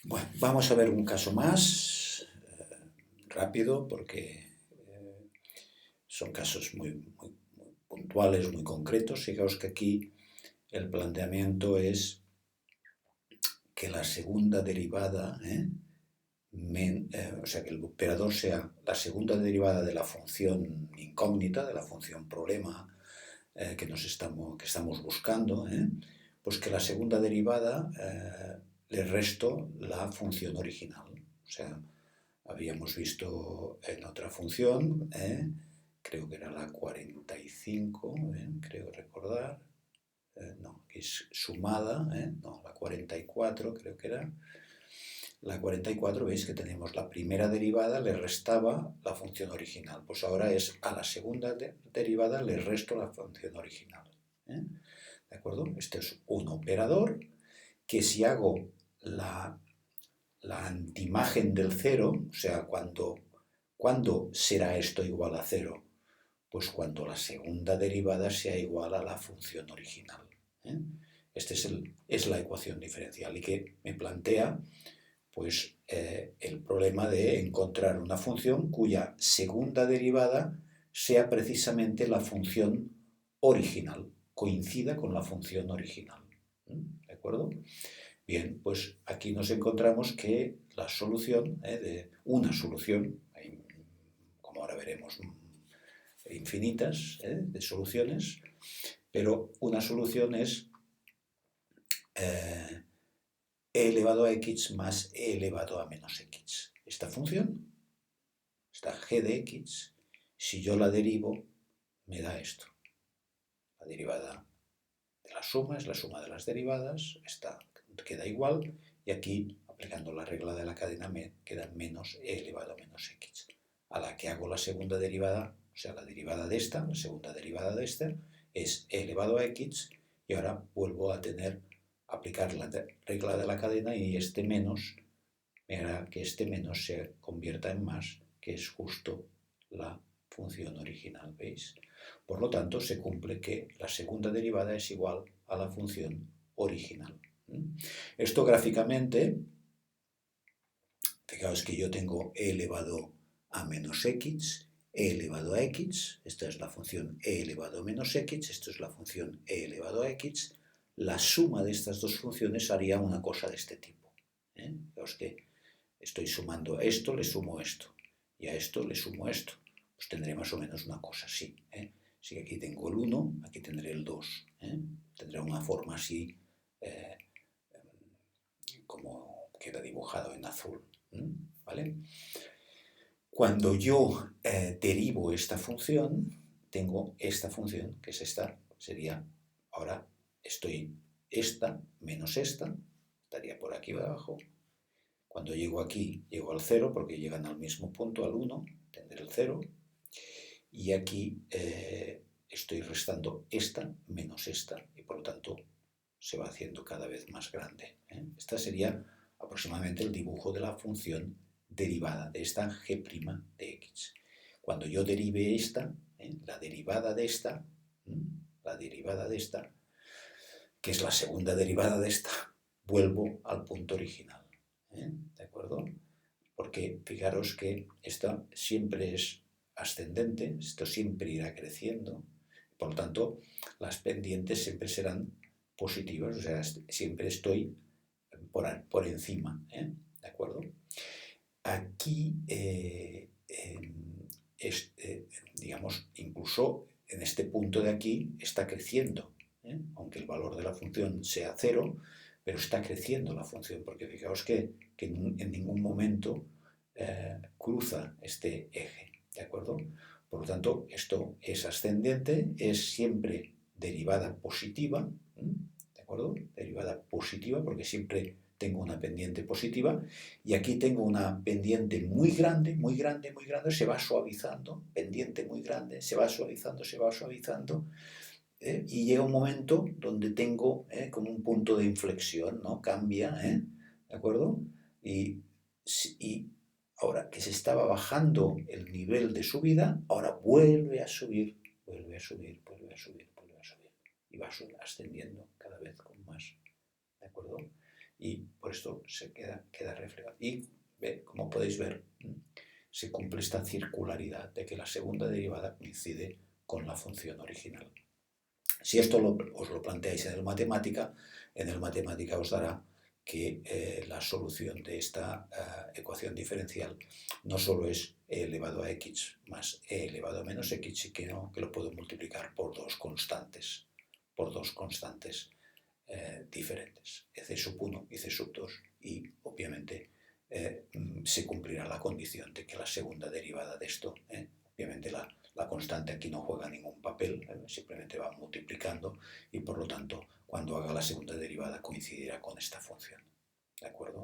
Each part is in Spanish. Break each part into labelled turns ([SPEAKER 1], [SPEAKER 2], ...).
[SPEAKER 1] Bueno, vamos a ver un caso más, rápido, porque son casos muy puntuales, muy concretos. Fijaos que aquí el planteamiento es que la segunda derivada, o sea, que el operador sea la segunda derivada de la función incógnita, de la función problema que estamos buscando, pues que la segunda derivada le resto la función original. O sea, habíamos visto en otra función, creo que era la 45, creo recordar, no, que es sumada, no, la 44 creo que era. La 44, veis que tenemos la primera derivada, le restaba la función original. Pues ahora es a la segunda derivada le resto la función original. ¿De acuerdo? Este es un operador que si hago la antimagen del cero, o sea, ¿cuándo será esto igual a cero? Pues cuando la segunda derivada sea igual a la función original. Esta es la ecuación diferencial y que me plantea pues, el problema de encontrar una función cuya segunda derivada sea precisamente la función original, coincida con la función original. ¿De acuerdo? Bien, pues aquí nos encontramos que la solución, de una solución, hay, como ahora veremos, infinitas de soluciones, pero una solución es e elevado a x más e elevado a menos x. Esta función, esta g de x, si yo la derivo, me da esto. La derivada de la suma es la suma de las derivadas, esta queda igual, y aquí, aplicando la regla de la cadena, me queda menos e elevado a menos x. A la que hago la segunda derivada, o sea, la derivada de esta, la segunda derivada de esta, es e elevado a x, y ahora vuelvo a aplicar la regla de la cadena y este menos me hará que este menos se convierta en más, que es justo la función original, ¿veis? Por lo tanto, se cumple que la segunda derivada es igual a la función original. Esto gráficamente, fijaos que yo tengo e elevado a menos x, e elevado a x, esta es la función e elevado a menos x, esto es la función e elevado a x, la suma de estas dos funciones haría una cosa de este tipo. Fijaos que estoy sumando a esto, le sumo esto, y a esto le sumo esto. Pues tendré más o menos una cosa así. Si aquí tengo el 1, aquí tendré el 2. Tendrá una forma así, como queda dibujado en azul. ¿Vale? Cuando yo derivo esta función, tengo esta función, que es esta, sería, ahora estoy esta menos esta, estaría por aquí abajo. Cuando llego aquí, llego al 0, porque llegan al mismo punto, al 1, tendré el 0. Y aquí estoy restando esta menos esta, y por lo tanto se va haciendo cada vez más grande. Esta sería aproximadamente el dibujo de la función derivada, de esta g' de x. Cuando yo derive esta, la derivada de esta, que es la segunda derivada de esta, vuelvo al punto original. ¿De acuerdo? Porque fijaros que esto siempre es ascendente, esto siempre irá creciendo, por lo tanto las pendientes siempre serán positivas, o sea, siempre estoy por encima, ¿de acuerdo? Aquí, digamos, incluso en este punto de aquí está creciendo, aunque el valor de la función sea 0, pero está creciendo la función, porque fijaos que en ningún momento cruza este eje, ¿de acuerdo? Por lo tanto, esto es ascendente, es siempre derivada positiva, ¿de acuerdo? Derivada positiva, porque siempre tengo una pendiente positiva, y aquí tengo una pendiente muy grande, muy grande, muy grande, se va suavizando, pendiente muy grande, se va suavizando, y llega un momento donde tengo como un punto de inflexión, ¿no? Cambia, ¿de acuerdo? Y ahora que se estaba bajando el nivel de subida, ahora vuelve a subir, vuelve a subir, vuelve a subir, vuelve a subir, y va ascendiendo cada vez con más, ¿de acuerdo? y por esto se queda reflejado. Y como podéis ver, se cumple esta circularidad de que la segunda derivada coincide con la función original. Si esto os lo planteáis en el matemática os dará que la solución de esta ecuación diferencial no solo es e elevado a x más e elevado a menos x, sino que lo puedo multiplicar por dos constantes diferentes, c sub 1 y c sub 2, y obviamente se cumplirá la condición de que la segunda derivada de esto, obviamente la constante aquí no juega ningún papel, simplemente va multiplicando, y por lo tanto cuando haga la segunda derivada coincidirá con esta función. ¿De acuerdo?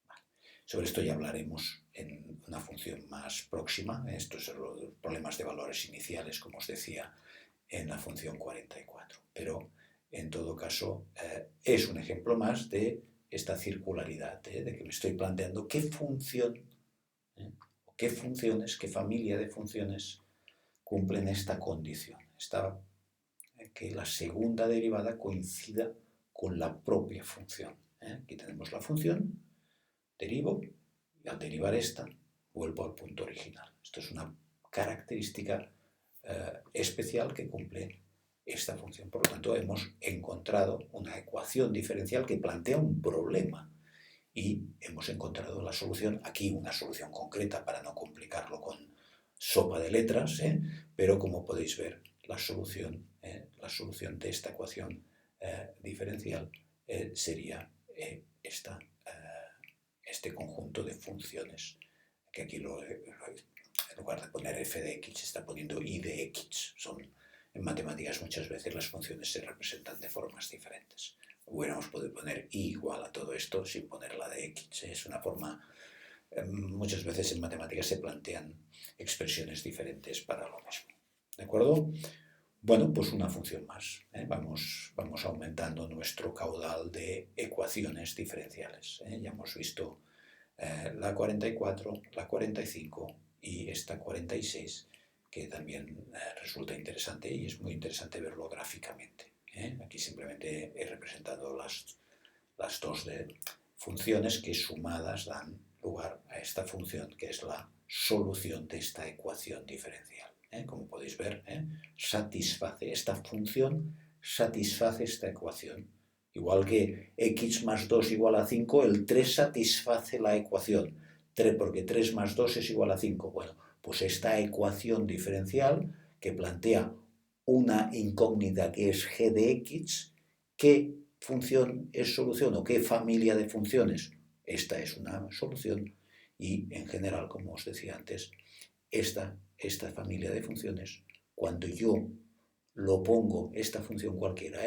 [SPEAKER 1] Vale. Sobre esto ya hablaremos en una función más próxima. Estos son los problemas de valores iniciales, como os decía, en la función 44. Pero en todo caso es un ejemplo más de esta circularidad, de que me estoy planteando qué función, qué funciones, qué familia de funciones cumplen esta condición, que la segunda derivada coincida con la propia función. Aquí tenemos la función, derivo, y al derivar esta, vuelvo al punto original. Esto es una característica especial que cumple esta función. Por lo tanto, hemos encontrado una ecuación diferencial que plantea un problema y hemos encontrado la solución, aquí una solución concreta para no complicarlo con sopa de letras, pero como podéis ver, la solución de esta ecuación diferencial sería este conjunto de funciones, que aquí en lugar de poner f de x está poniendo y de x. En matemáticas muchas veces las funciones se representan de formas diferentes. Hubiéramos podido poner y igual a todo esto sin poner la de x. Es una forma, muchas veces en matemáticas se plantean expresiones diferentes para lo mismo. ¿De acuerdo? Bueno, pues una función más. Vamos aumentando nuestro caudal de ecuaciones diferenciales. Ya hemos visto la 44, la 45 y esta 46, que también resulta interesante, y es muy interesante verlo gráficamente. Aquí simplemente he representado las dos funciones que sumadas dan lugar a esta función, que es la solución de esta ecuación diferencial. Como podéis ver, esta función satisface esta ecuación. Igual que x más 2 igual a 5, el 3 satisface la ecuación. Porque 3 más 2 es igual a 5. Bueno, pues esta ecuación diferencial que plantea una incógnita que es g de x, ¿qué función es solución o qué familia de funciones? Esta es una solución y en general, como os decía antes, esta familia de funciones, cuando yo lo pongo, esta función cualquiera,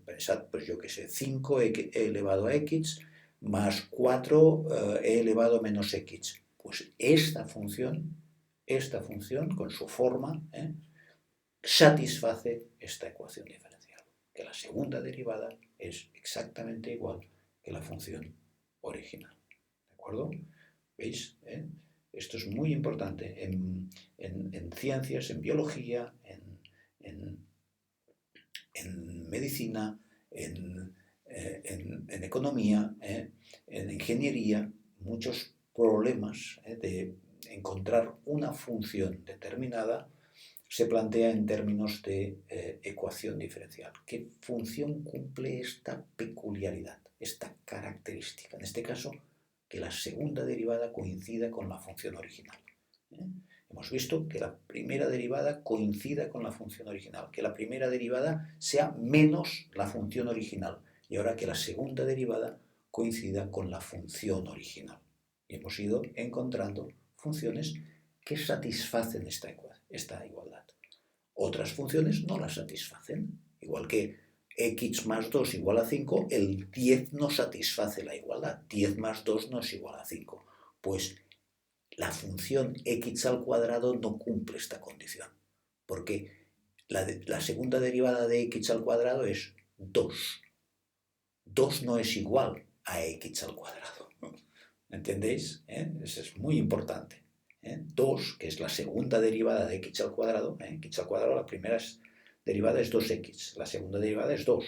[SPEAKER 1] pensad, pues yo que sé, 5 e elevado a x más 4 e elevado a menos x. Pues esta función con su forma, satisface esta ecuación diferencial, que la segunda derivada es exactamente igual que la función original. ¿De acuerdo? ¿Veis? Esto es muy importante en ciencias, en biología, en medicina, en economía, en ingeniería, muchos problemas de encontrar una función determinada se plantea en términos de ecuación diferencial. ¿Qué función cumple esta peculiaridad, esta característica? En este caso, que la segunda derivada coincida con la función original. Hemos visto que la primera derivada coincida con la función original, que la primera derivada sea menos la función original, y ahora que la segunda derivada coincida con la función original. Y hemos ido encontrando funciones que satisfacen esta igualdad. Otras funciones no la satisfacen, igual que x más 2 igual a 5, el 10 no satisface la igualdad. 10 más 2 no es igual a 5. Pues la función x al cuadrado no cumple esta condición, porque la segunda derivada de x al cuadrado es 2. 2 no es igual a x al cuadrado. ¿Entendéis? Eso es muy importante. 2, que es la segunda derivada de x al cuadrado, x al cuadrado, la primera derivada es 2x, la segunda derivada es 2.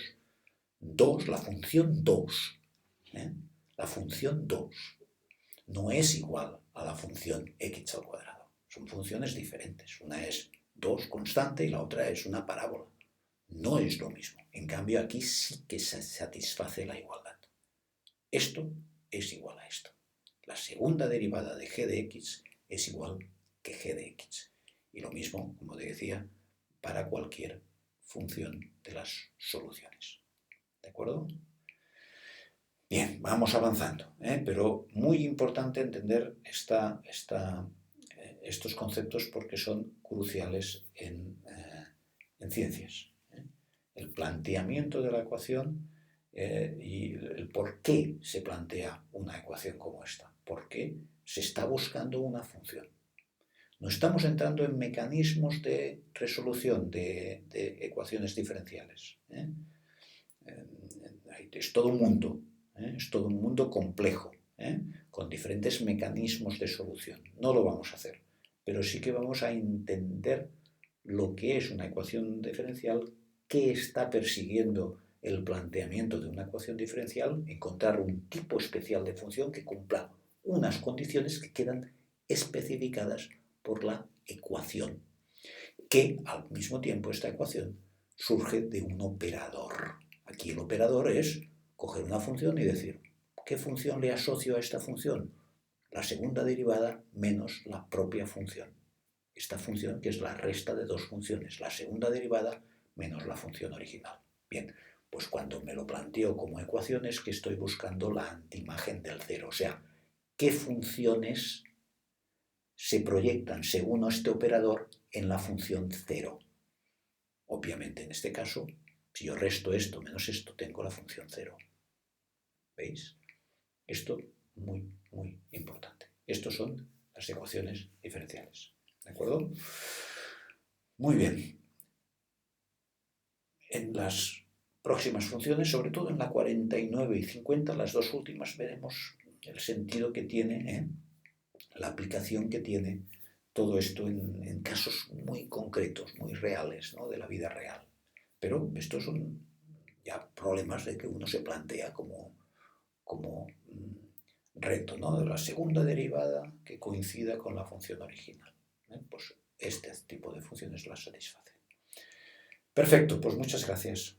[SPEAKER 1] 2, la función 2, ¿eh? La función 2 no es igual a la función x al cuadrado. Son funciones diferentes. Una es 2 constante y la otra es una parábola. No es lo mismo. En cambio, aquí sí que se satisface la igualdad. Esto es igual a esto. La segunda derivada de g de x es igual que g de x. Y lo mismo, como te decía, para cualquier función de las soluciones. ¿De acuerdo? Bien, vamos avanzando, pero muy importante entender estos conceptos porque son cruciales en ciencias. El planteamiento de la ecuación y el por qué se plantea una ecuación como esta. Porque se está buscando una función. No estamos entrando en mecanismos de resolución de ecuaciones diferenciales. Es todo un mundo. Es todo un mundo complejo, con diferentes mecanismos de solución. No lo vamos a hacer, pero sí que vamos a entender lo que es una ecuación diferencial, qué está persiguiendo el planteamiento de una ecuación diferencial, encontrar un tipo especial de función que cumpla unas condiciones que quedan especificadas por la ecuación, que al mismo tiempo esta ecuación surge de un operador. Aquí el operador es coger una función y decir, ¿qué función le asocio a esta función? La segunda derivada menos la propia función. Esta función que es la resta de dos funciones, la segunda derivada menos la función original. Bien, pues cuando me lo planteo como ecuación es que estoy buscando la antiimagen del cero, o sea, qué funciones se proyectan según este operador en la función cero. Obviamente en este caso, si yo resto esto menos esto, tengo la función cero. ¿Veis? Esto muy, muy importante. Estos son las ecuaciones diferenciales. ¿De acuerdo? Muy bien. En las próximas funciones, sobre todo en la 49 y 50, las dos últimas, veremos el sentido que tiene, la aplicación que tiene todo esto en casos muy concretos, muy reales, ¿no? De la vida real. Pero estos son ya problemas de que uno se plantea como reto, ¿no? De la segunda derivada que coincida con la función original. Pues este tipo de funciones las satisface. Perfecto, pues muchas gracias.